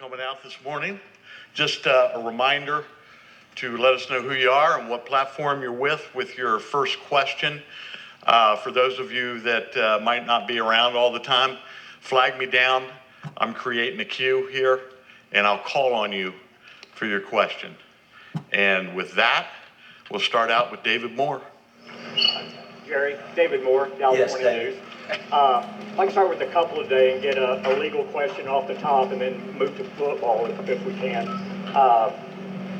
coming out this morning. Just a reminder to let us know who you are and what platform you're with your first question. For those of you that might not be around all the time, flag me down. I'm creating a queue here, and I'll call on you for your question. And with that, we'll start out with David Moore. Jerry, David Moore, California News. I'd like to start with the couple of days and get a legal question off the top and then move to football if we can.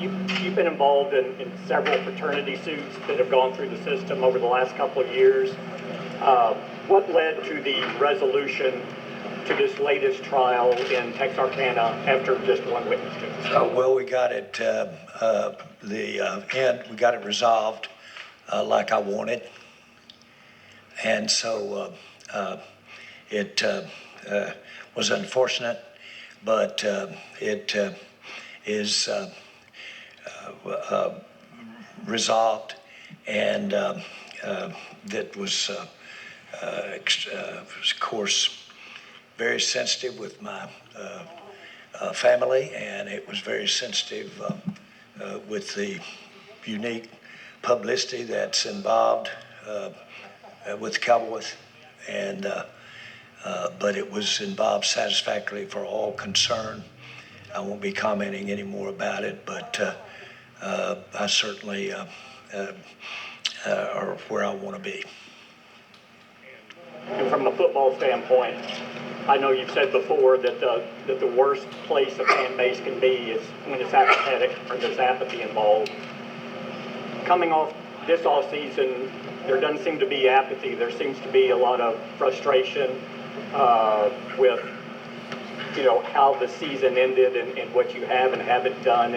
You've been involved in several fraternity suits that have gone through the system over the last couple of years. What led to the resolution to this latest trial in Texarkana after just one witness to it? Well, we got it, we got it resolved like I wanted. And so it was unfortunate, but it is resolved, and that was, of course, very sensitive with my family, and it was very sensitive with the unique publicity that's involved with the Cowboys, and but it was involved satisfactorily for all concerned. I won't be commenting any more about it, but I certainly are where I want to be. And from a football standpoint, I know you've said before that the worst place a fan base can be is when it's apathetic or there's apathy involved. Coming off this off season, there doesn't seem to be apathy. There seems to be a lot of frustration with, how the season ended and what you have and haven't done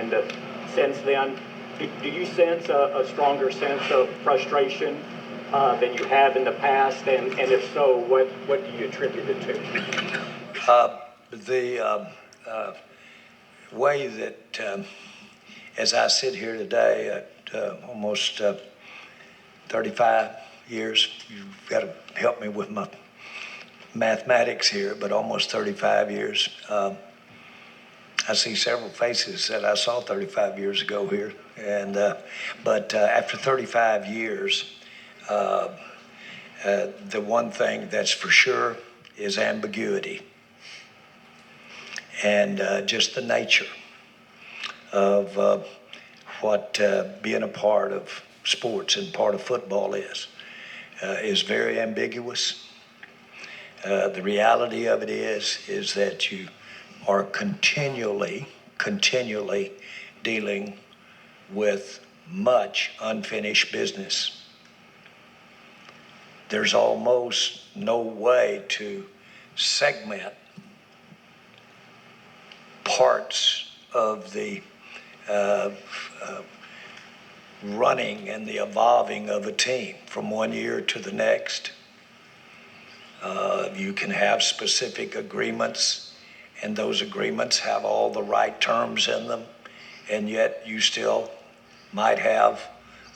since then. Do you sense a stronger sense of frustration than you have in the past? And if so, what do you attribute it to? The way that, as I sit here today at almost 35 years, you've got to help me with my mathematics here, but almost 35 years. I see several faces that I saw 35 years ago here, and but after 35 years, the one thing that's for sure is ambiguity, and just the nature of what being a part of sports and part of football is very ambiguous. The reality of it is that you are continually dealing with much unfinished business. There's almost no way to segment parts of the running and the evolving of a team from one year to the next. You can have specific agreements, and those agreements have all the right terms in them, and yet you still might have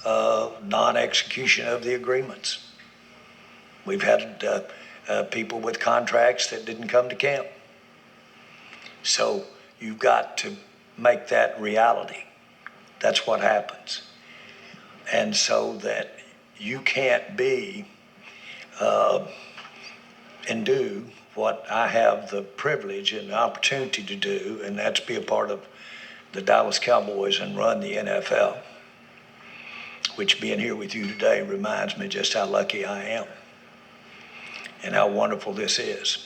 non-execution of the agreements. We've had people with contracts that didn't come to camp. So you've got to make that reality. That's what happens. And so that you can't be and do what I have the privilege and the opportunity to do, and that's be a part of the Dallas Cowboys and run the NFL, which being here with you today reminds me just how lucky I am and how wonderful this is.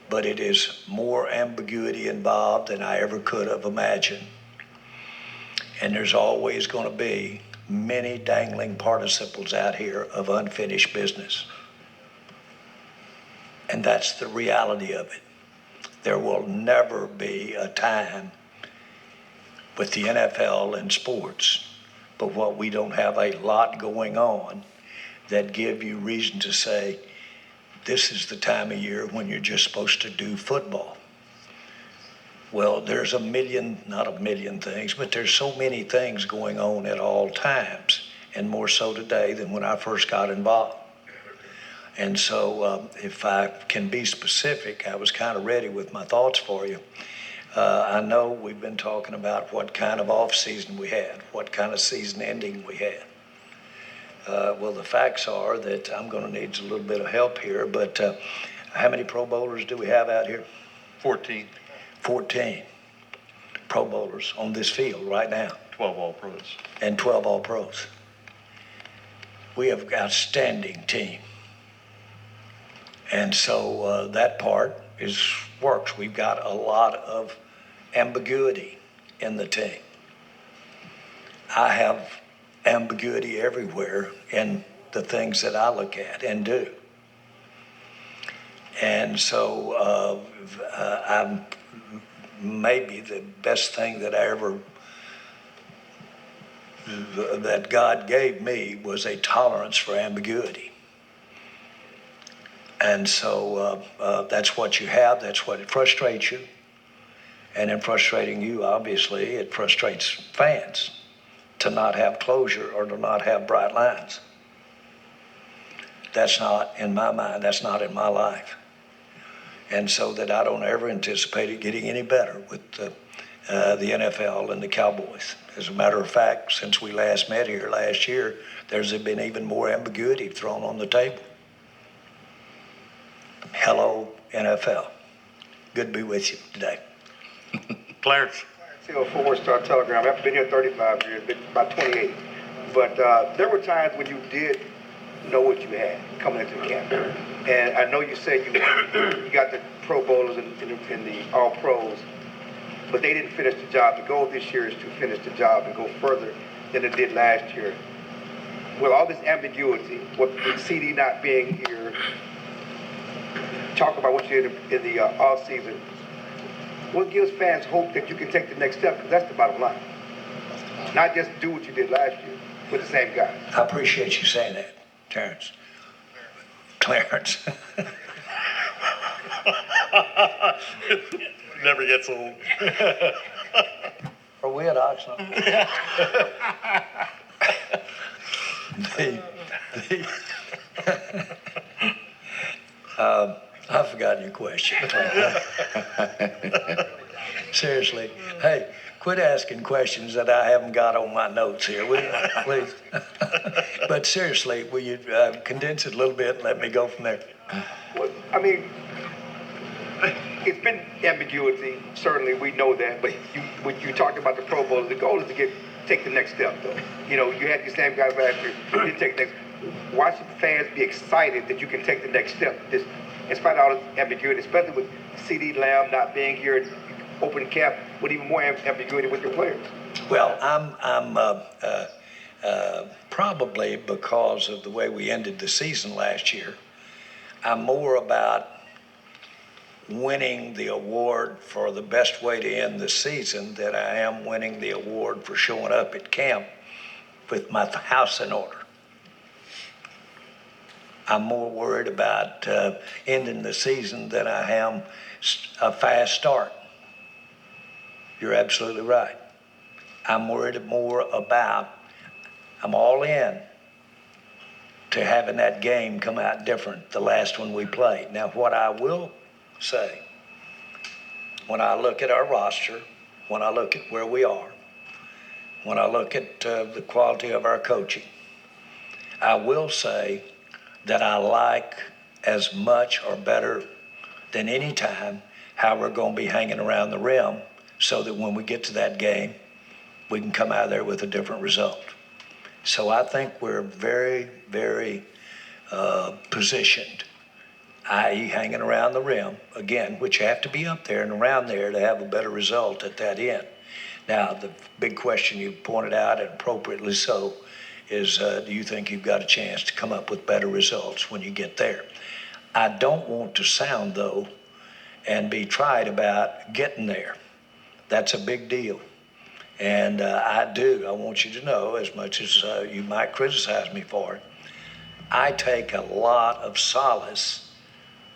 But it is more ambiguity involved than I ever could have imagined. And there's always going to be many dangling participles out here of unfinished business. And that's the reality of it. There will never be a time with the NFL and sports, but what we don't have a lot going on that give you reason to say, this is the time of year when you're just supposed to do football. Well, there's not a million things, but there's so many things going on at all times, and more so today than when I first got involved. And so if I can be specific, I was kind of ready with my thoughts for you. I know we've been talking about what kind of off-season we had, what kind of season ending we had. Well, the facts are that I'm going to need a little bit of help here, but how many Pro Bowlers do we have out here? 14, 14 Pro Bowlers on this field right now, 12 All-Pros. and 12 All-Pros. We have an outstanding team. And so that part works. We've got a lot of ambiguity in the team. I have ambiguity everywhere in the things that I look at and do. And so I'm maybe the best thing that that God gave me was a tolerance for ambiguity. And so that's what you have. That's what it frustrates you. And in frustrating you, obviously, it frustrates fans to not have closure or to not have bright lines. That's not in my mind. That's not in my life. And so that I don't ever anticipate it getting any better with the NFL and the Cowboys. As a matter of fact, since we last met here last year, there's been even more ambiguity thrown on the table. Hello, NFL. Good to be with you today. Clarence. A 4-star telegram. I've been here 35 years, been about 28. But there were times when you did know what you had coming into the camp. And I know you said you got the Pro Bowlers and the All-Pros, but they didn't finish the job. The goal this year is to finish the job and go further than it did last year. With all this ambiguity, with Ceedee not being here, talk about what you did in the off-season. What gives fans hope that you can take the next step? Because that's the bottom line. Not just do what you did last year with the same guys. I appreciate you saying that, Terrence. Clarence. Never gets old. Are we at Oxnard? I've forgotten your question. Seriously. Hey, quit asking questions that I haven't got on my notes here, will you, please? But seriously, will you condense it a little bit and let me go from there? Well, I mean, it's been ambiguity. Certainly, we know that. But when you talked about the Pro Bowl, the goal is to take the next step, though. You know, you had the same guys last year. You didn't take the next. Why should fans be excited that you can take the next step? In spite of all this ambiguity, especially with Ceedee Lamb not being here at open camp, with even more ambiguity with your players. Well, I'm probably because of the way we ended the season last year, I'm more about winning the award for the best way to end the season than I am winning the award for showing up at camp with my house in order. I'm more worried about ending the season than I am a fast start. You're absolutely right. I'm worried more about, I'm all in to having that game come out different, the last one we played. Now, what I will say, when I look at our roster, when I look at where we are, when I look at the quality of our coaching, I will say that I like as much or better than any time how we're going to be hanging around the rim so that when we get to that game, we can come out of there with a different result. So I think we're very, very positioned, i.e. hanging around the rim, again, which you have to be up there and around there to have a better result at that end. Now, the big question you pointed out, and appropriately so, is do you think you've got a chance to come up with better results when you get there? I don't want to sound, though, and be trite about getting there. That's a big deal. And I want you to know, as much as you might criticize me for it, I take a lot of solace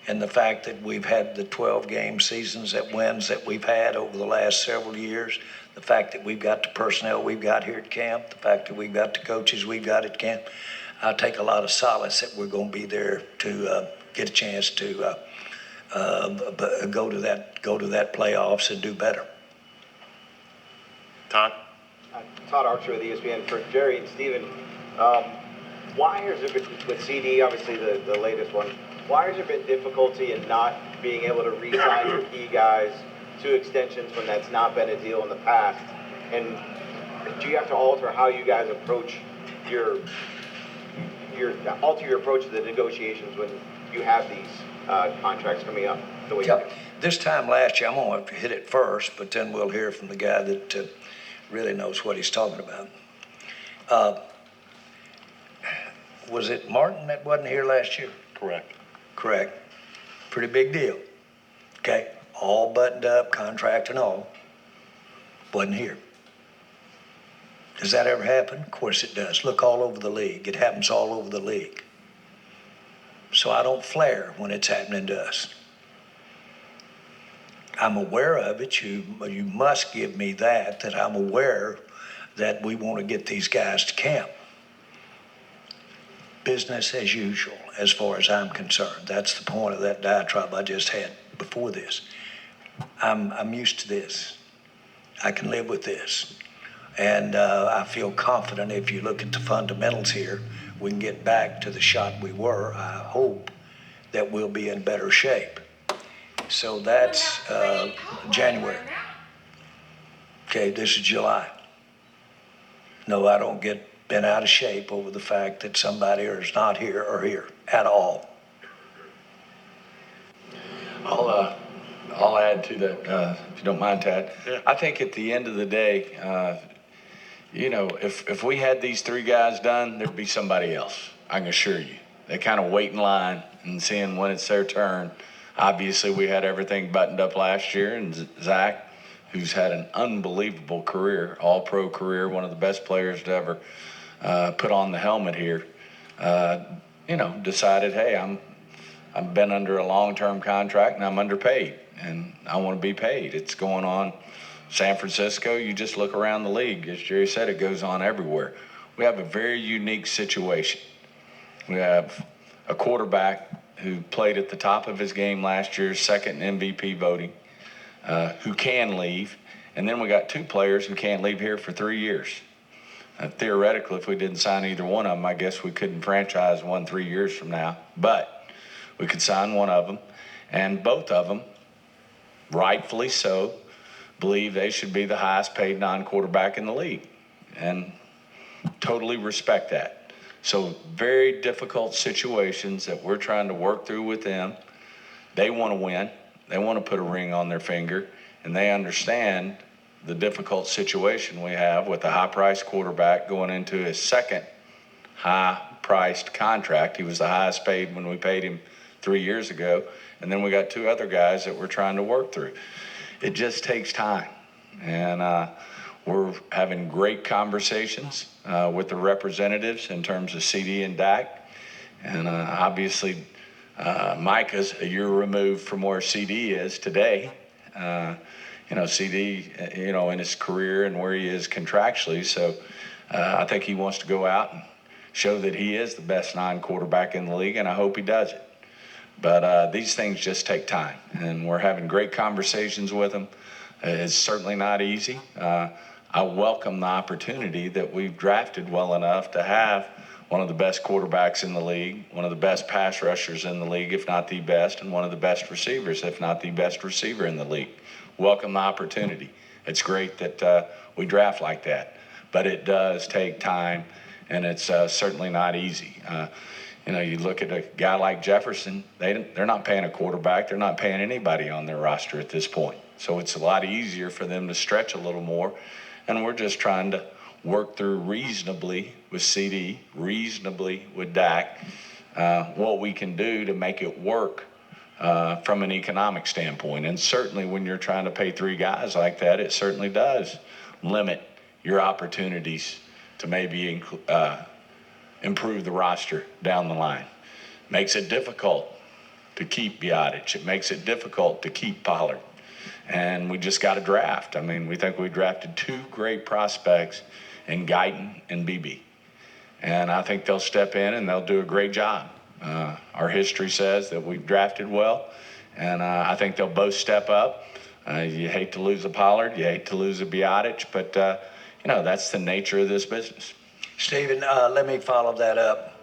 in the fact that we've had the 12-game seasons that wins that we've had over the last several years, the fact that we've got the personnel we've got here at camp, the fact that we've got the coaches we've got at camp. I take a lot of solace that we're going to be there to get a chance to go to that playoffs and do better. Todd? Todd Archer with ESPN. For Jerry and Steven, why has there been, with Ceedee, obviously the latest one, why has there been difficulty in not being able to re-sign your key guys to extensions when that's not been a deal in the past? And do you have to alter how you guys approach alter your approach to the negotiations when you have these contracts coming up the way you do? This time last year, I'm going to hit it first, but then we'll hear from the guy that really knows what he's talking about. Was it Martin that wasn't here last year? Correct. Pretty big deal. Okay, all buttoned up, contract and all. Wasn't here. Does that ever happen? Of course it does. Look all over the league. It happens all over the league. So I don't flare when it's happening to us. I'm aware of it. You must give me that I'm aware that we want to get these guys to camp. Business as usual, as far as I'm concerned. That's the point of that diatribe I just had before this. I'm used to this. I can live with this. And I feel confident if you look at the fundamentals here, we can get back to the shot we were. I hope that we'll be in better shape. So that's January. Okay, this is July. No, I don't get bent out of shape over the fact that somebody is not here or here at all. I'll add to that, if you don't mind, Tad. Yeah. I think at the end of the day, if we had these three guys done, there'd be somebody else. I can assure you. They kind of wait in line and seeing when it's their turn. Obviously, we had everything buttoned up last year, and Zach, who's had an unbelievable career, all-pro career, one of the best players to ever put on the helmet here, decided, hey, I've been under a long-term contract and I'm underpaid, and I want to be paid. It's going on San Francisco. You just look around the league. As Jerry said, it goes on everywhere. We have a very unique situation. We have a quarterback who played at the top of his game last year, second in MVP voting, who can leave. And then we got two players who can't leave here for 3 years. Theoretically, if we didn't sign either one of them, I guess we couldn't franchise one 3 years from now. But we could sign one of them. And both of them, rightfully so, believe they should be the highest paid non-quarterback in the league. And totally respect that. So very difficult situations that we're trying to work through with them. They want to win. They want to put a ring on their finger. And they understand the difficult situation we have with a high-priced quarterback going into his second high-priced contract. He was the highest paid when we paid him 3 years ago. And then we got two other guys that we're trying to work through. It just takes time. And we're having great conversations with the representatives in terms of Ceedee and Dak. And obviously, Micah's a year removed from where Ceedee is today. Ceedee, in his career and where he is contractually. So I think he wants to go out and show that he is the best non-quarterback in the league, and I hope he does it. But these things just take time, and we're having great conversations with him. It's certainly not easy. I welcome the opportunity that we've drafted well enough to have one of the best quarterbacks in the league, one of the best pass rushers in the league, if not the best, and one of the best receivers, if not the best receiver in the league. Welcome the opportunity. It's great that we draft like that, but it does take time, and it's certainly not easy. You look at a guy like Jefferson, they're not paying a quarterback. They're not paying anybody on their roster at this point. So it's a lot easier for them to stretch a little more. And we're just trying to work through reasonably with Ceedee, reasonably with Dak, what we can do to make it work from an economic standpoint. And certainly when you're trying to pay three guys like that, it certainly does limit your opportunities to maybe improve the roster down the line. Makes it difficult to keep Biotic. It makes it difficult to keep Pollard. And we just got to draft. I mean, we think we drafted two great prospects in Guyton and BB. And I think they'll step in and they'll do a great job. Our history says that we've drafted well, And I think they'll both step up. You hate to lose a Pollard, you hate to lose a Biotic, but, that's the nature of this business. Stephen, let me follow that up.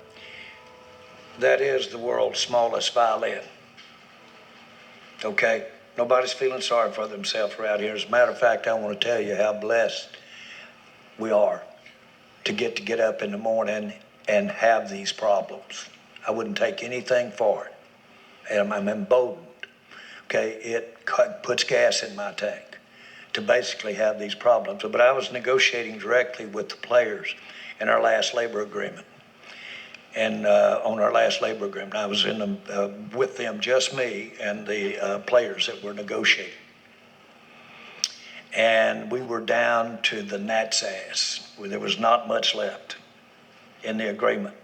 That is the world's smallest violin. Okay? Nobody's feeling sorry for themselves around here. As a matter of fact, I want to tell you how blessed we are to get up in the morning and have these problems. I wouldn't take anything for it. And I'm emboldened. Okay? It puts gas in my tank to basically have these problems. But I was negotiating directly with the players in our last labor agreement. And on our last labor agreement, I was with them, just me and the players that were negotiating. And we were down to the gnat's ass, where there was not much left in the agreement.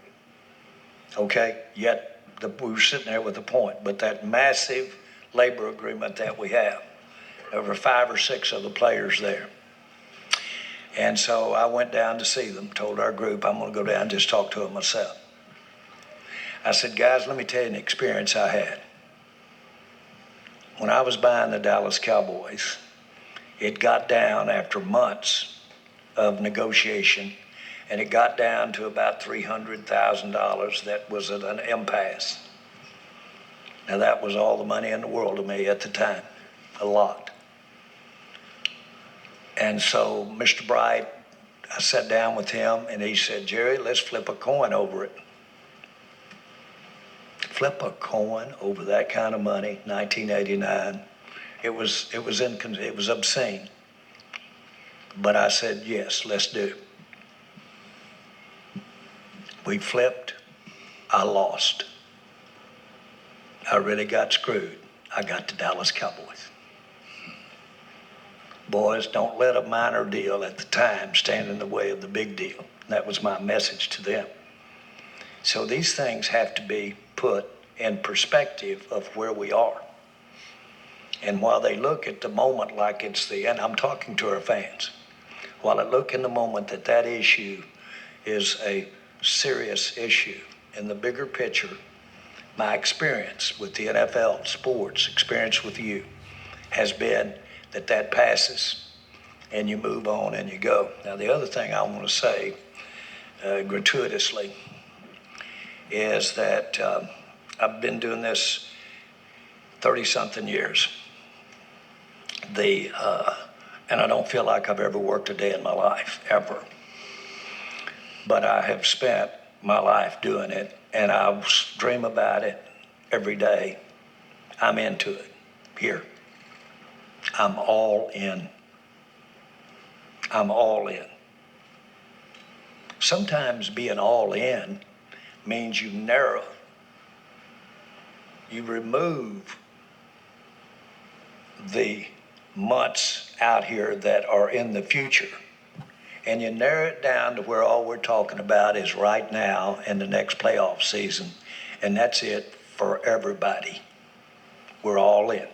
Okay? Yet we were sitting there with a point. But that massive labor agreement that we have, there were 5 or 6 of the players there. And so I went down to see them, told our group, I'm going to go down and just talk to them myself. I said, guys, let me tell you an experience I had. When I was buying the Dallas Cowboys, it got down after months of negotiation, and it got down to about $300,000 that was at an impasse. Now, that was all the money in the world to me at the time, a lot. And so Mr. Bright, I sat down with him, and he said, Jerry, let's flip a coin over it. Flip a coin over that kind of money, 1989. It was obscene. But I said, yes, let's do. We flipped. I lost. I really got screwed. I got the Dallas Cowboys. Boys, don't let a minor deal at the time stand in the way of the big deal. That was my message to them. So these things have to be put in perspective of where we are. And while they look at the moment like it's and I'm talking to our fans, while I look in the moment that issue is a serious issue, in the bigger picture, my experience with the NFL, sports, experience with you, has been that passes and you move on and you go. Now, the other thing I want to say gratuitously is that I've been doing this 30-something years. And I don't feel like I've ever worked a day in my life, ever. But I have spent my life doing it, and I dream about it every day. I'm into it here. I'm all in. I'm all in. Sometimes being all in means you narrow. You remove the months out here that are in the future, and you narrow it down to where all we're talking about is right now and the next playoff season, and that's it for everybody. We're all in.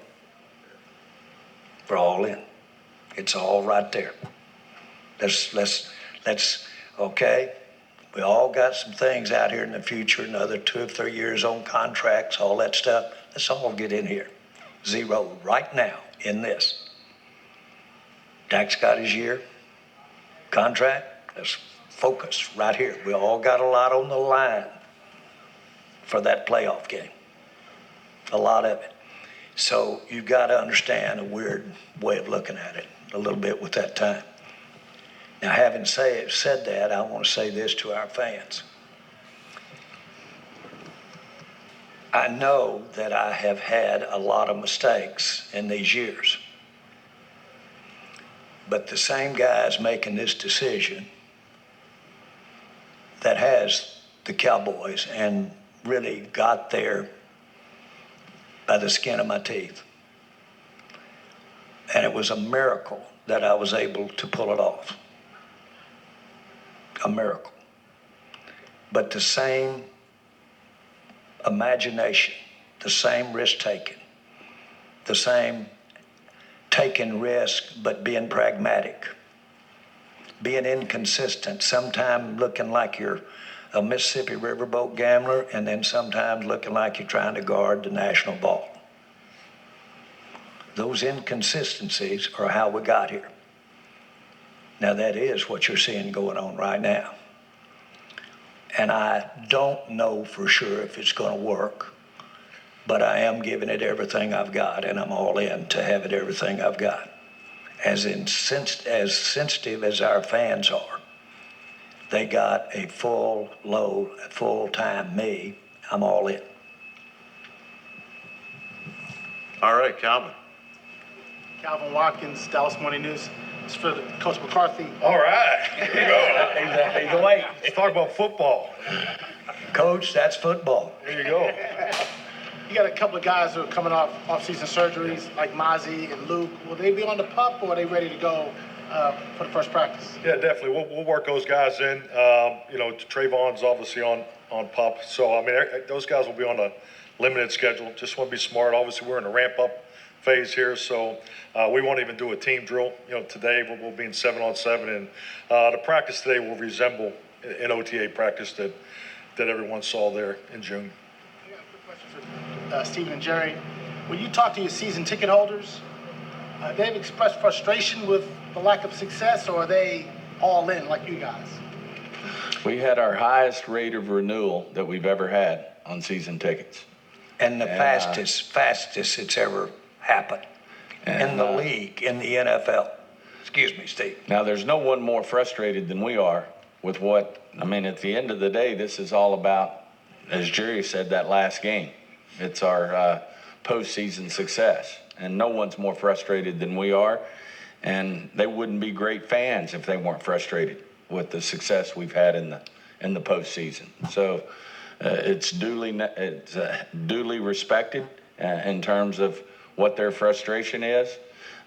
We're all in. It's all right there. Let's okay. We all got some things out here in the future, another 2 or 3 years on contracts, all that stuff. Let's all get in here. 0 right now in this. Dak's got his year. Contract. Let's focus right here. We all got a lot on the line for that playoff game. A lot of it. So you've got to understand a weird way of looking at it a little bit with that time. Now, having said that, I want to say this to our fans. I know that I have had a lot of mistakes in these years. But the same guys making this decision that has the Cowboys and really got there by the skin of my teeth. And it was a miracle that I was able to pull it off. A miracle. But the same imagination, the same risk taking, the same taking risk but being pragmatic, being inconsistent, sometimes looking like you're a Mississippi riverboat gambler and then sometimes looking like you're trying to guard the national ball. Those inconsistencies are how we got here. Now, that is what you're seeing going on right now. And I don't know for sure if it's going to work, but I am giving it everything I've got, and I'm all in to have it everything I've got. As sensitive as our fans are, they got a full load, full-time me. I'm all in. All right, Calvin. Calvin Watkins, Dallas Morning News. It's for Coach McCarthy. All right. Here we go. He's away. Let's talk about football. Coach, that's football. There you go. You got a couple of guys who are coming off off-season surgeries, like Mozzie and Luke. Will they be on the pup, or are they ready to go for the first practice? Yeah, definitely. We'll work those guys in. Trayvon's obviously on PUP. So, I mean, those guys will be on a limited schedule. Just want to be smart. Obviously, we're in a ramp-up phase here, so we won't even do a team drill. Today we'll be in 7-on-7, and the practice today will resemble an OTA practice that everyone saw there in June. I got a quick question for Stephen and Jerry. When you talk to your season ticket holders, they've expressed frustration with the lack of success, or are they all in like you guys? We had our highest rate of renewal that we've ever had on season tickets. And the fastest it's ever happened in the league, in the NFL. Excuse me, Steve. Now, there's no one more frustrated than we are with at the end of the day, this is all about, as Jerry said, that last game. It's our postseason success. And no one's more frustrated than we are. And they wouldn't be great fans if they weren't frustrated with the success we've had in the postseason. So it's duly respected in terms of what their frustration is.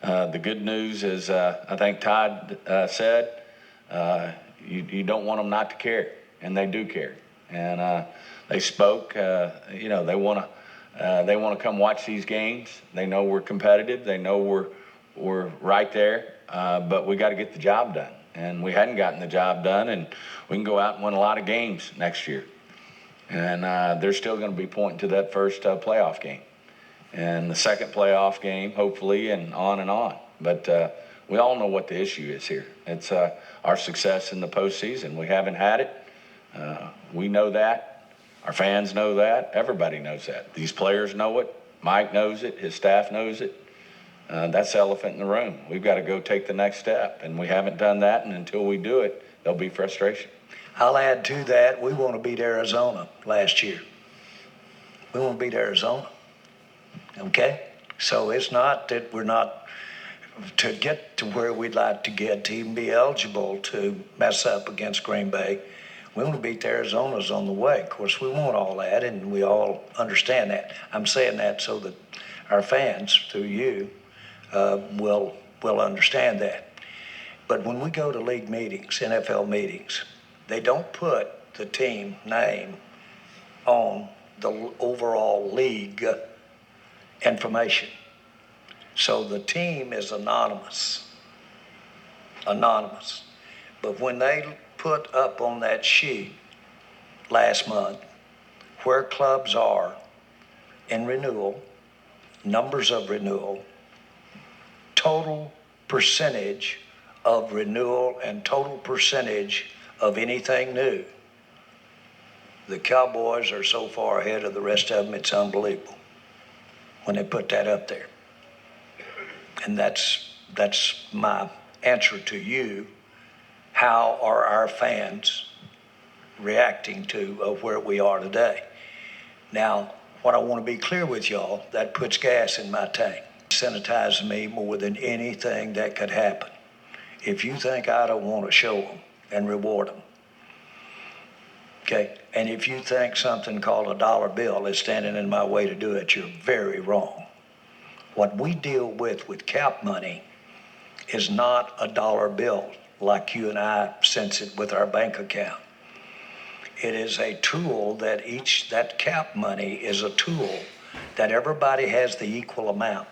The good news is, I think Todd said, you don't want them not to care, and they do care. And they spoke. They want to come watch these games. They know we're competitive. They know we're right there. But we got to get the job done, and we hadn't gotten the job done. And we can go out and win a lot of games next year. And they're still going to be pointing to that first playoff game, and the second playoff game, hopefully, and on. But we all know what the issue is here. It's our success in the postseason. We haven't had it. We know that. Our fans know that. Everybody knows that. These players know it. Mike knows it. His staff knows it. That's the elephant in the room. We've got to go take the next step, and we haven't done that, and until we do it, there'll be frustration. I'll add to that, we want to beat Arizona last year. We want to beat Arizona. Okay? So it's not that we're not, to get to where we'd like to get, to even be eligible to mess up against Green Bay, we want to beat the Arizonas on the way. Of course, we want all that, and we all understand that. I'm saying that so that our fans, through you, will understand that. But when we go to league meetings, NFL meetings, they don't put the team name on the overall league information. So the team is anonymous. But when they put up on that sheet last month where clubs are in renewal, numbers of renewal, total percentage of renewal, and total percentage of anything new, the Cowboys are so far ahead of the rest of them, it's unbelievable when they put that up there. And that's my answer to you. How are our fans reacting to where we are today? Now, what I want to be clear with y'all, that puts gas in my tank. Sanitizes me more than anything that could happen. If you think I don't want to show them and reward them, okay? And if you think something called a dollar bill is standing in my way to do it, you're very wrong. What we deal with cap money is not a dollar bill like you and I sense it with our bank account. It is a tool that cap money is a tool that everybody has the equal amount.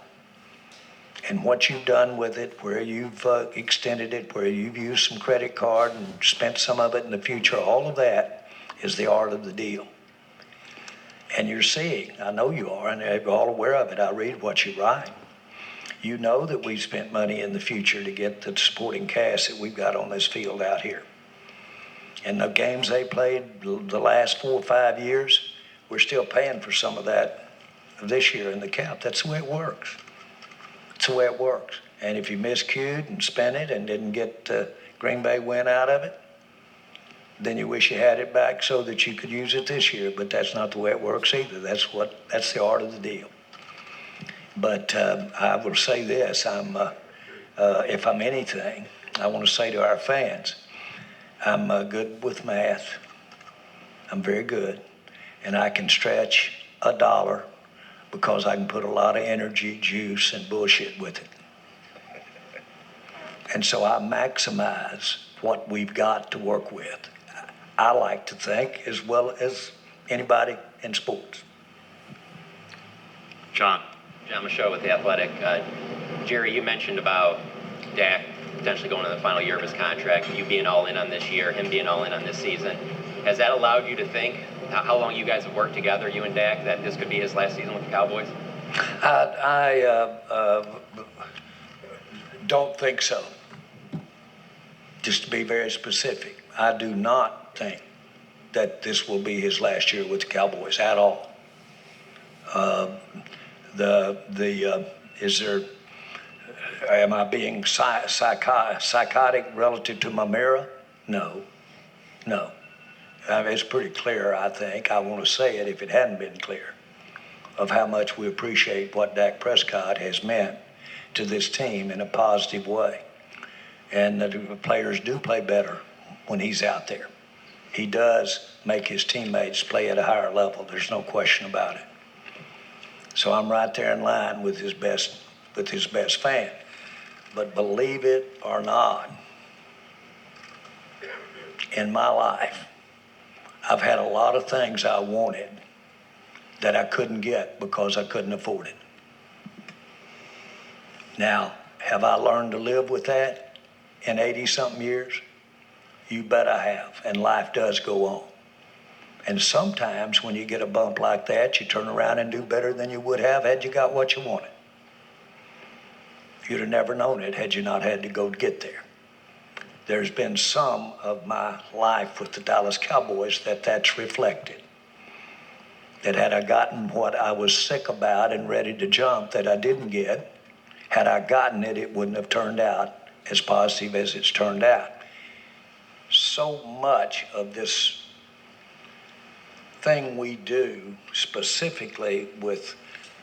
And what you've done with it, where you've extended it, where you've used some credit card and spent some of it in the future, all of that is the art of the deal. And you're seeing, I know you are, and you're all aware of it. I read what you write. You know that we've spent money in the future to get the supporting cast that we've got on this field out here. And the games they played the last 4 or 5 years, we're still paying for some of that this year in the cap. That's the way it works. It's the way it works. And if you miscued and spent it and didn't get Green Bay win out of it, then you wish you had it back so that you could use it this year. But that's not the way it works either. That's the art of the deal. But I will say this: if I'm anything, I want to say to our fans, I'm good with math. I'm very good, and I can stretch a dollar because I can put a lot of energy, juice, and bullshit with it. And so I maximize what we've got to work with. I like to think as well as anybody in sports. John. John Michaud with The Athletic. Jerry, you mentioned about Dak potentially going to the final year of his contract, you being all in on this year, him being all in on this season. Has that allowed you to think how long you guys have worked together, you and Dak, that this could be his last season with the Cowboys? I don't think so. Just to be very specific, I do not think that this will be his last year with the Cowboys at all. Am I being psychotic relative to my mirror? No. I mean, it's pretty clear, I think. I want to say it if it hadn't been clear, of how much we appreciate what Dak Prescott has meant to this team in a positive way. And the players do play better when he's out there. He does make his teammates play at a higher level. There's no question about it. So I'm right there in line with his best fan. But believe it or not, in my life, I've had a lot of things I wanted that I couldn't get because I couldn't afford it. Now, have I learned to live with that in 80-something years? You bet I have, and life does go on. And sometimes when you get a bump like that, you turn around and do better than you would have had you got what you wanted. You'd have never known it had you not had to go get there. There's been some of my life with the Dallas Cowboys that's reflected. That had I gotten what I was sick about and ready to jump that I didn't get, had I gotten it, it wouldn't have turned out as positive as it's turned out. So much of this thing we do, specifically with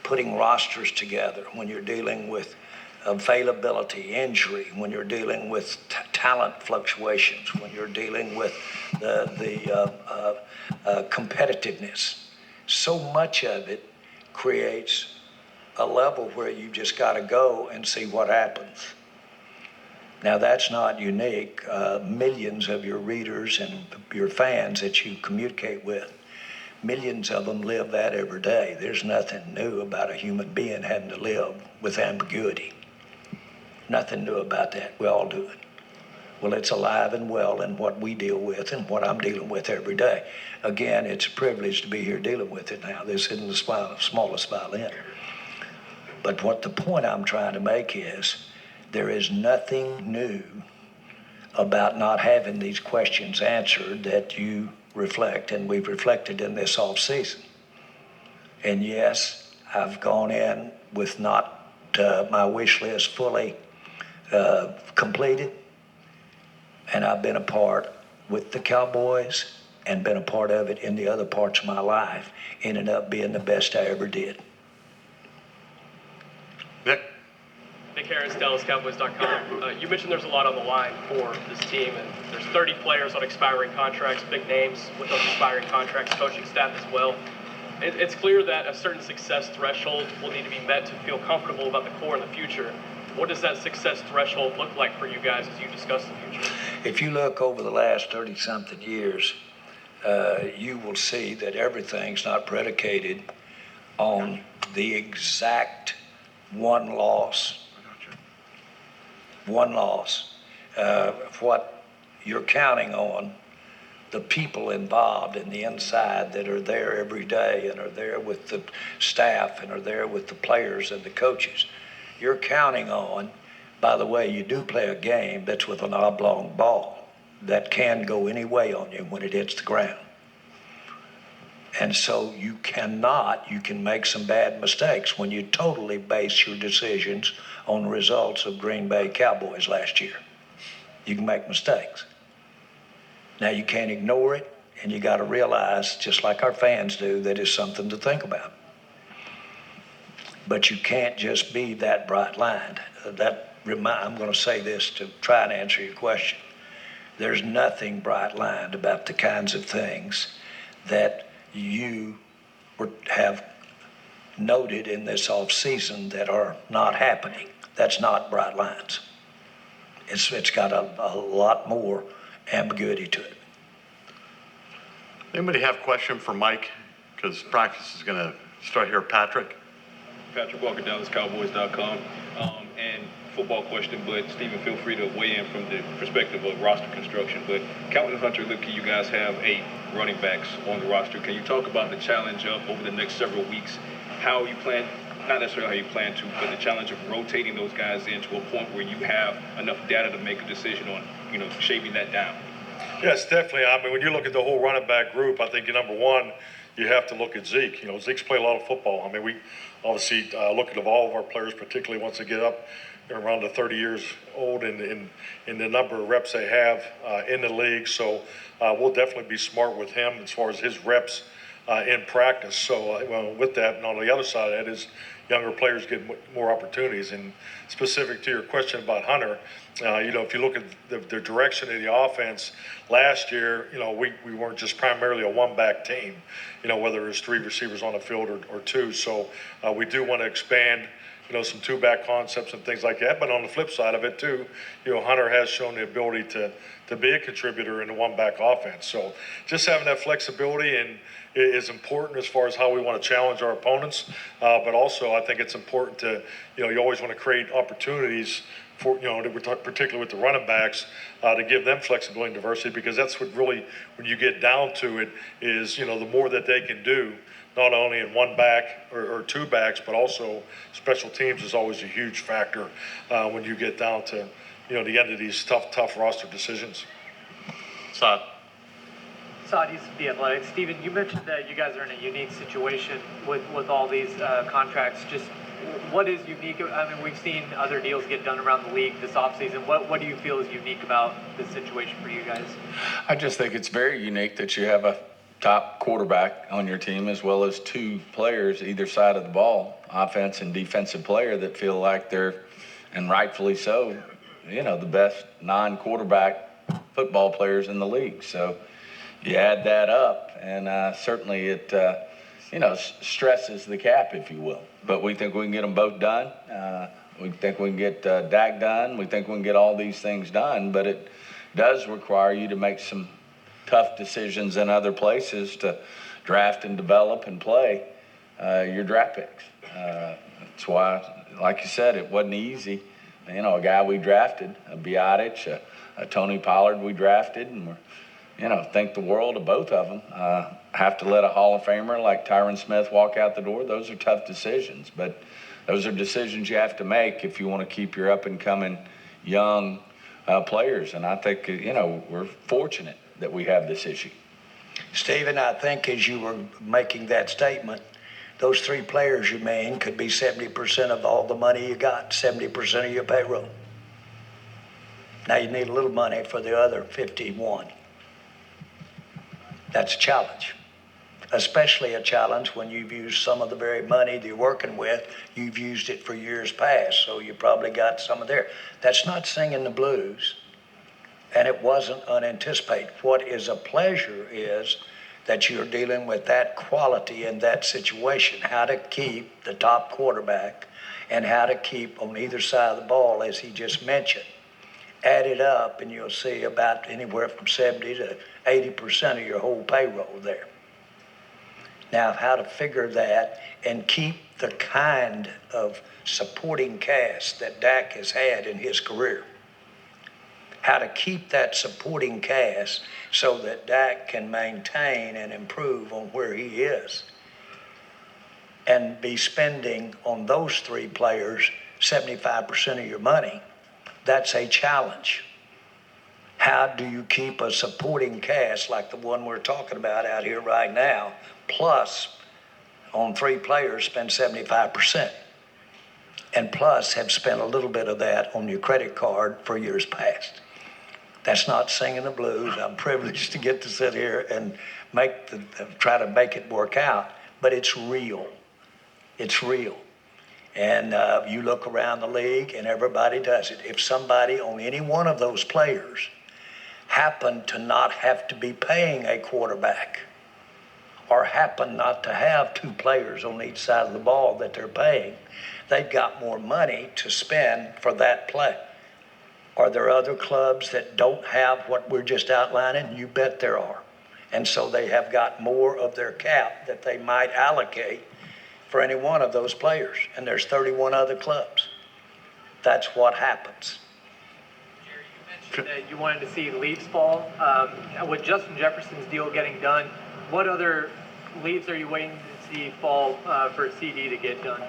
putting rosters together, when you're dealing with availability, injury, when you're dealing with talent fluctuations, when you're dealing with the competitiveness, so much of it creates a level where you just got to go and see what happens. Now, that's not unique. Millions of your readers and your fans that you communicate with, millions of them live that every day. There's nothing new about a human being having to live with ambiguity. Nothing new about that. We all do it. Well, it's alive and well in what we deal with and what I'm dealing with every day. Again, it's a privilege to be here dealing with it now. This isn't the smallest violin. But what the point I'm trying to make is there is nothing new about not having these questions answered that you reflect, and we've reflected in this off season. And yes, I've gone in with not my wish list fully completed, and I've been a part with the Cowboys and been a part of it in the other parts of my life, ended up being the best I ever did. Nick Harris, DallasCowboys.com. You mentioned there's a lot on the line for this team, and there's 30 players on expiring contracts, big names with those expiring contracts, coaching staff as well. It's clear that a certain success threshold will need to be met to feel comfortable about the core in the future. What does that success threshold look like for you guys as you discuss the future? If you look over the last 30-something years, you will see that everything's not predicated on the exact one loss. What you're counting on, the people involved in the inside that are there every day and are there with the staff and are there with the players and the coaches. you're counting on, by the way, you do play a game that's with an oblong ball that can go any way on you when it hits the ground. And so you can make some bad mistakes when you totally base your decisions on the results of Green Bay Cowboys last year. You can make mistakes. Now you can't ignore it, and you got to realize, just like our fans do, that it's something to think about. But you can't just be that bright-lined. I'm going to say this to try and answer your question. There's nothing bright-lined about the kinds of things that you have noted in this off-season that are not happening. That's not bright lines. It's got a lot more ambiguity to it. Anybody have a question for Mike? Because practice is going to start here. Patrick? Patrick Walker, DallasCowboys.com. And football question, but Stephen, feel free to weigh in from the perspective of roster construction. But Calvin Hunter, look, you guys have 8 running backs on the roster. Can you talk about the challenge of over the next several weeks, how you plan, not necessarily how you plan to, but the challenge of rotating those guys into a point where you have enough data to make a decision on, shaping that down? Yes, definitely. I mean, when you look at the whole running back group, I think number one, you have to look at Zeke. Zeke's played a lot of football. I mean, we obviously look at all of our players, particularly once they get up around the 30 years old and the number of reps they have in the league. So we'll definitely be smart with him as far as his reps in practice. So with that, and on the other side of that is younger players get more opportunities. And specific to your question about Hunter, if you look at the direction of the offense last year, we weren't just primarily a one-back team, whether it was 3 receivers on the field or 2. So we do want to expand, some 2-back concepts and things like that. But on the flip side of it too, Hunter has shown the ability to be a contributor in the 1-back offense. So just having that flexibility and is important as far as how we want to challenge our opponents. But also I think it's important to, you always want to create opportunities for, particularly with the running backs, to give them flexibility and diversity, because that's what really, when you get down to it, is, the more that they can do, not only in 1 back or 2 backs, but also special teams is always a huge factor when you get down to, the end of these tough roster decisions. Saad? Ceedee, The Athletic. Stephen, you mentioned that you guys are in a unique situation with all these contracts. Just what is unique? I mean, we've seen other deals get done around the league this offseason. What do you feel is unique about this situation for you guys? I just think it's very unique that you have a top quarterback on your team as well as 2 players either side of the ball, offense and defensive player, that feel like they're, and rightfully so, the best non-quarterback football players in the league. So you add that up, and certainly it, stresses the cap, if you will. But we think we can get them both done. We think we can get Dak done. We think we can get all these things done, but it does require you to make some tough decisions in other places to draft and develop and play your draft picks. That's why, like you said, it wasn't easy. A guy we drafted, a Biotic, a Tony Pollard we drafted, and we're, think the world of both of them. Have to let a Hall of Famer like Tyron Smith walk out the door. Those are tough decisions, but those are decisions you have to make if you want to keep your up-and-coming young players. And I think, we're fortunate that we have this issue. Stephen, I think as you were making that statement, those 3 players you named could be 70% of all the money you got, 70% of your payroll. Now you need a little money for the other 51. That's a challenge, especially a challenge when you've used some of the very money that you're working with. You've used it for years past, so you probably got some of there. That's not singing the blues, and it wasn't unanticipated. What is a pleasure is that you're dealing with that quality in that situation, how to keep the top quarterback and how to keep on either side of the ball, as he just mentioned. Add it up and you'll see about anywhere from 70 to 80% of your whole payroll there. Now, how to figure that and keep the kind of supporting cast that Dak has had in his career. How to keep that supporting cast so that Dak can maintain and improve on where he is, and be spending on those 3 players 75% of your money, that's a challenge. How do you keep a supporting cast like the one we're talking about out here right now, plus on 3 players spend 75%, and plus have spent a little bit of that on your credit card for years past? That's not singing the blues. I'm privileged to get to sit here and try to make it work out, but it's real. It's real. And you look around the league and everybody does it. If somebody on any one of those players happened to not have to be paying a quarterback, or happen not to have 2 players on each side of the ball that they're paying, they've got more money to spend for that play. Are there other clubs that don't have what we're just outlining? You bet there are. And so they have got more of their cap that they might allocate for any one of those players. And there's 31 other clubs. That's what happens. Jerry, you mentioned that you wanted to see leaves fall. With Justin Jefferson's deal getting done, what other leaves are you waiting to see fall for Ceedee to get done?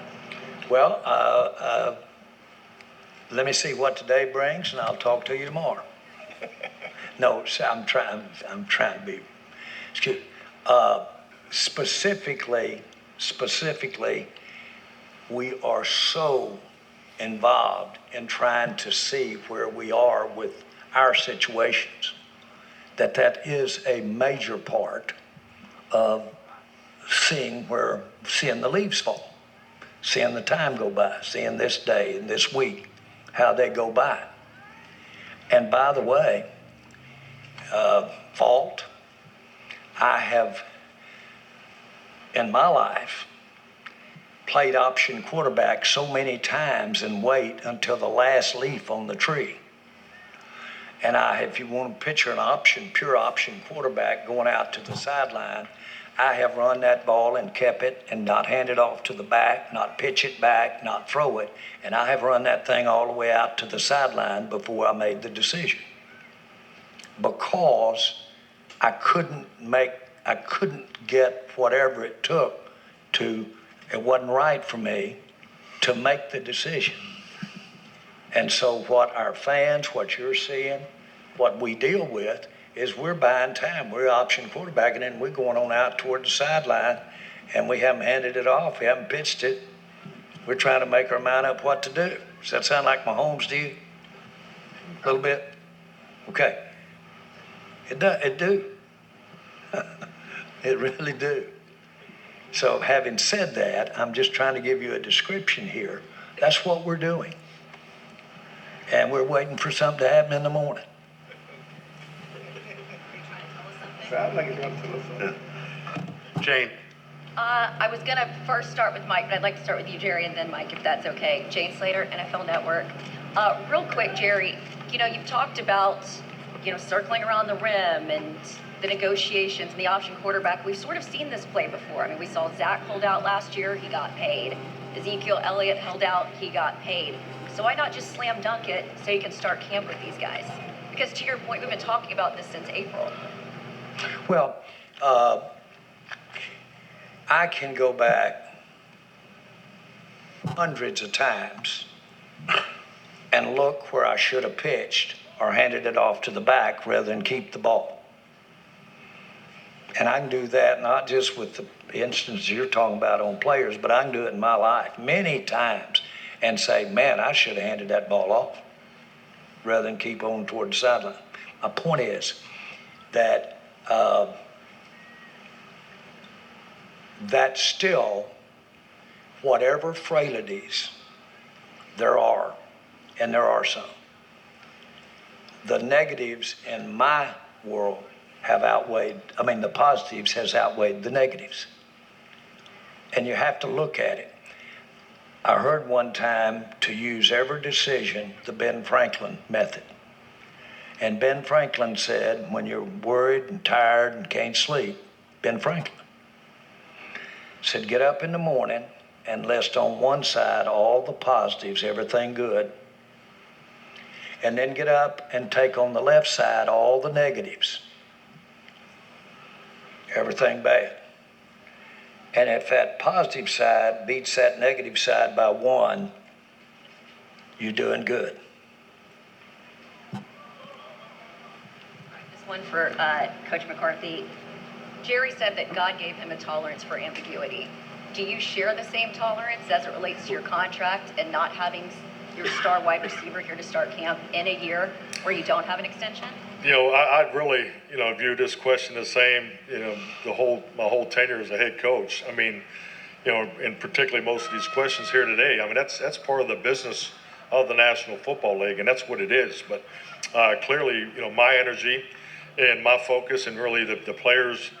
Well, let me see what today brings, and I'll talk to you tomorrow. No, I'm trying to be, specifically, we are so involved in trying to see where we are with our situations that is a major part of seeing the leaves fall, seeing the time go by, seeing this day and this week, how they go by. And by the way, I have in my life played option quarterback so many times and wait until the last leaf on the tree. And if you want to picture pure option quarterback going out to the sideline, I have run that ball and kept it and not hand it off to the back, not pitch it back, not throw it. And I have run that thing all the way out to the sideline before I made the decision. Because I couldn't get whatever it took it wasn't right for me to make the decision. And so what our fans, what you're seeing, what we deal with is we're buying time. We're option quarterbacking and we're going on out toward the sideline and we haven't handed it off. We haven't pitched it. We're trying to make our mind up what to do. Does that sound like Mahomes to you? A little bit? Okay. It do. It really do. So having said that, I'm just trying to give you a description here. That's what we're doing. And we're waiting for something to happen in the morning. Jane. I was going to first start with Mike, but I'd like to start with you, Jerry, and then Mike, if that's okay. Jane Slater, NFL Network. Real quick, Jerry, you've talked about, circling around the rim and the negotiations and the option quarterback. We've sort of seen this play before. I mean, we saw Zach hold out last year. He got paid. Ezekiel Elliott held out. He got paid. So why not just slam dunk it so you can start camp with these guys? Because to your point, we've been talking about this since April. Well, I can go back hundreds of times and look where I should have pitched or handed it off to the back rather than keep the ball. And I can do that not just with the instances you're talking about on players, but I can do it in my life many times and say, man, I should have handed that ball off rather than keep on toward the sideline. My point is that that still, whatever frailties there are, and there are some, the negatives in my world the positives has outweighed the negatives. And you have to look at it. I heard one time to use every decision the Ben Franklin method. And Ben Franklin said, when you're worried and tired and can't sleep, Ben Franklin said, get up in the morning and list on one side all the positives, everything good. And then get up and take on the left side all the negatives, everything bad. And if that positive side beats that negative side by 1, you're doing good. This one for Coach McCarthy. Jerry said that God gave him a tolerance for ambiguity. Do you share the same tolerance as it relates to your contract and not having your star wide receiver here to start camp in a year where you don't have an extension? I really, view this question the same, my whole tenure as a head coach. I mean, and particularly most of these questions here today, I mean, that's part of the business of the National Football League, and that's what it is. But clearly, my energy and my focus and really the players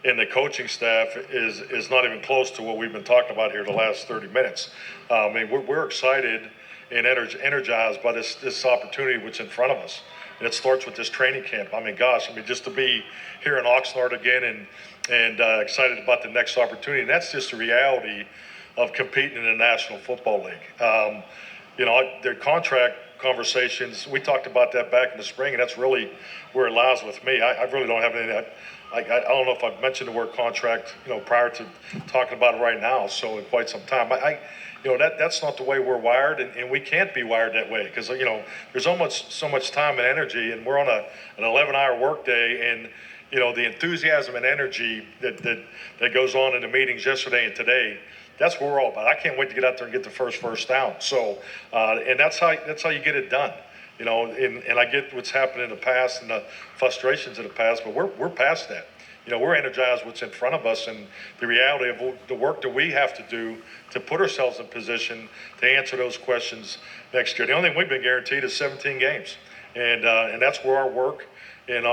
and the coaching staff is not even close to what we've been talking about here the last 30 minutes. I mean, we're excited and energized by this opportunity which in front of us. And it starts with this training camp. I mean, gosh, just to be here in Oxnard again and excited about the next opportunity. And that's just the reality of competing in the National Football League. Their contract conversations, we talked about that back in the spring, and that's really where it lies with me. I really don't have any. I don't know if I've mentioned the word contract, prior to talking about it right now. So in quite some time, that's not the way we're wired, and we can't be wired that way because there's almost so much time and energy, and we're on an 11-hour workday, and the enthusiasm and energy that goes on in the meetings yesterday and today. That's what we're all about. I can't wait to get out there and get the first down. So, and that's how you get it done. And I get what's happened in the past and the frustrations of the past, but we're past that. We're energized what's in front of us and the reality of the work that we have to do to put ourselves in position to answer those questions next year. The only thing we've been guaranteed is 17 games, and that's where our work and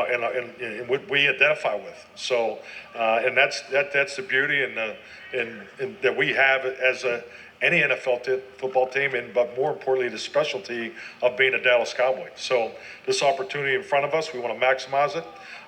what we identify with. So, and that's the beauty and that we have as any NFL football team, but more importantly, the specialty of being a Dallas Cowboy. So this opportunity in front of us, we want to maximize it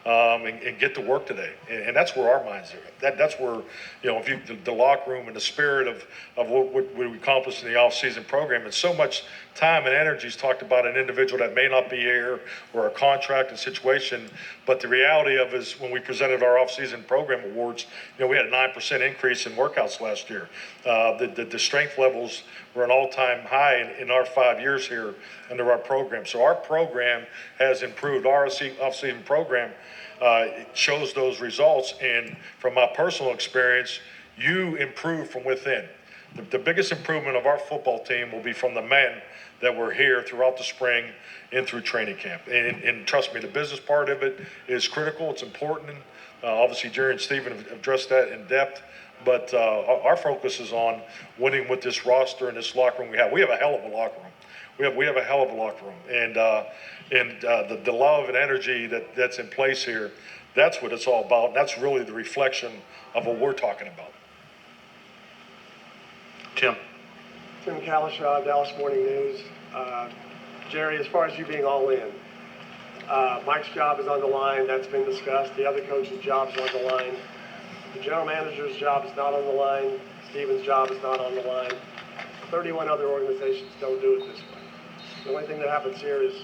and get to work today. And that's where our minds are. That's where, the locker room and the spirit of what we accomplished in the off-season program. And so much time and energy is talked about an individual that may not be here or a contract and situation. But the reality of is when we presented our off-season program awards, we had a 9% increase in workouts last year. The strength levels were an all-time high in our 5 years here under our program. So our program has improved. Our off-season program it shows those results. And from my personal experience, you improve from within. The biggest improvement of our football team will be from the men that were here throughout the spring and through training camp. And trust me, the business part of it is critical. It's important. Obviously, Jerry and Stephen have addressed that in depth. But our focus is on winning with this roster and this locker room we have. We have a hell of a locker room. We have a hell of a locker room. And the love and energy that's in place here, that's what it's all about. And that's really the reflection of what we're talking about. Tim Kalishaw, Dallas Morning News. Jerry, as far as you being all in, Mike's job is on the line. That's been discussed. The other coach's job is on the line. The general manager's job is not on the line. Steven's job is not on the line. 31 other organizations don't do it this way. The only thing that happens here is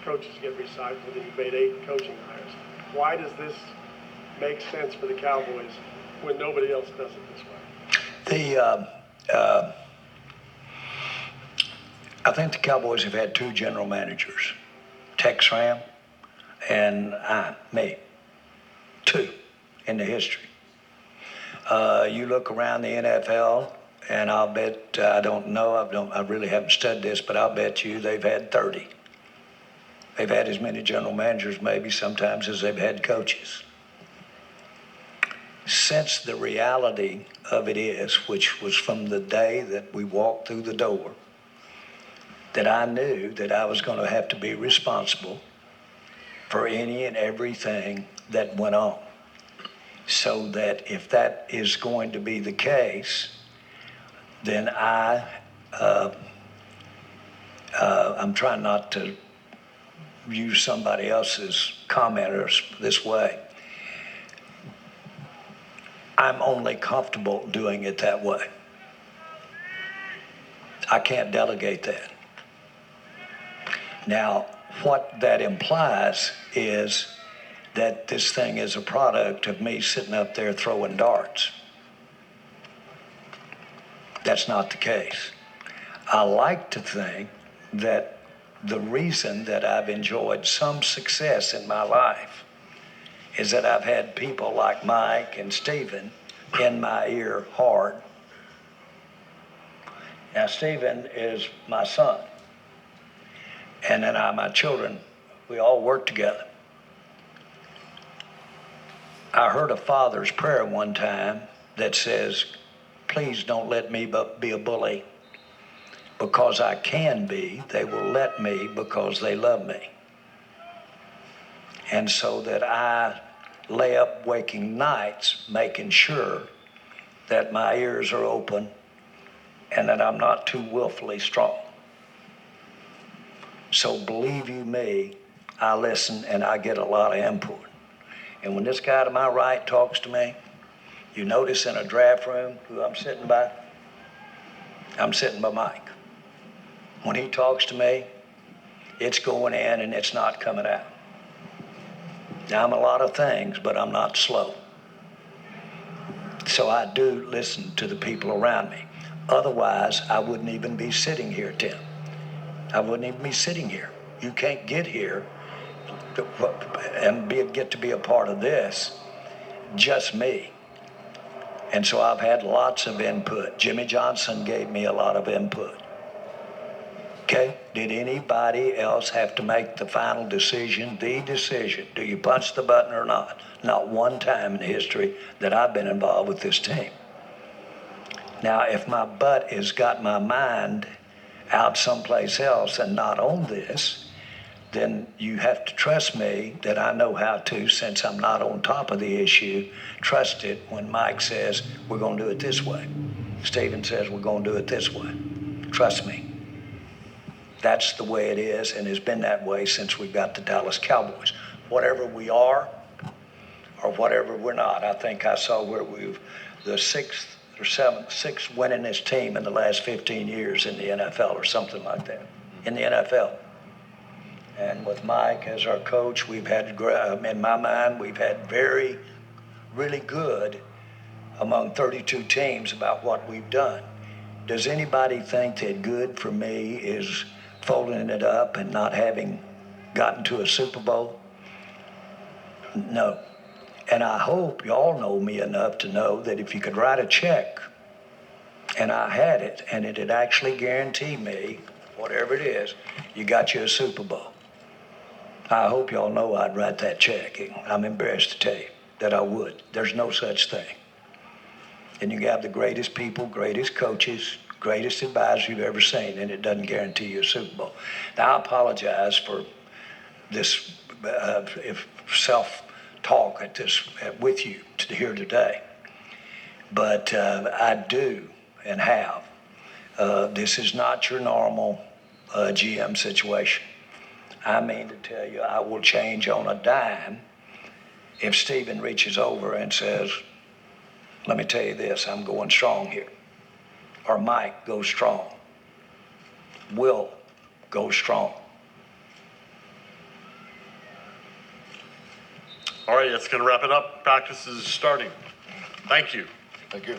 coaches get recycled and you've made 8 coaching hires. Why does this make sense for the Cowboys when nobody else does it this way? I think the Cowboys have had 2 general managers, Tex Ram and me. 2 in the history. You look around the NFL, and I'll bet, I don't know, I really haven't studied this, but I'll bet you they've had 30. They've had as many general managers maybe sometimes as they've had coaches. Since the reality of it is, which was from the day that we walked through the door, that I knew that I was going to have to be responsible for any and everything that went on. So that if that is going to be the case, then I'm trying not to use somebody else's commenters this way. I'm only comfortable doing it that way. I can't delegate that. Now, what that implies is that this thing is a product of me sitting up there throwing darts. That's not the case. I like to think that the reason that I've enjoyed some success in my life is that I've had people like Mike and Stephen in my ear hard. Now, Stephen is my son, and then my children, we all work together. I heard a father's prayer one time that says, please don't let me be a bully. Because I can be, they will let me because they love me. And so that I lay up waking nights making sure that my ears are open and that I'm not too willfully strong. So believe you me, I listen and I get a lot of input. And when this guy to my right talks to me, you notice in a draft room who I'm sitting by? I'm sitting by Mike. When he talks to me, it's going in and it's not coming out. Now, I'm a lot of things, but I'm not slow. So I do listen to the people around me. Otherwise, I wouldn't even be sitting here, Tim. I wouldn't even be sitting here. You can't get here and get to be a part of this, just me. And so I've had lots of input. Jimmy Johnson gave me a lot of input. Okay, did anybody else have to make the final decision, the decision? Do you punch the button or not? Not one time in history that I've been involved with this team. Now, if my butt has got my mind out someplace else and not on this, then you have to trust me that I know how to, since I'm not on top of the issue, trust it when Mike says, we're going to do it this way. Stephen says, we're going to do it this way. Trust me. That's the way it is and has been that way since we got the Dallas Cowboys. Whatever we are or whatever we're not, I think I saw where we've the sixth winningest team in the last 15 years in the NFL or something like that, in the NFL. And with Mike as our coach, we've had, in my mind, we've had really good among 32 teams about what we've done. Does anybody think that good for me is folding it up and not having gotten to a Super Bowl? No. And I hope y'all know me enough to know that if you could write a check and I had it and it'd actually guarantee me, whatever it is, you got you a Super Bowl. I hope y'all know I'd write that check. I'm embarrassed to tell you that I would. There's no such thing. And you have the greatest people, greatest coaches, greatest advisor you've ever seen, and it doesn't guarantee you a Super Bowl. Now, I apologize for this self-talk with you here today, but I do and have. This is not your normal GM situation. I mean to tell you, I will change on a dime if Stephen reaches over and says, let me tell you this, I'm going strong here. Or Mike goes strong. Will go strong. All right, that's going to wrap it up. Practice is starting. Thank you. Thank you.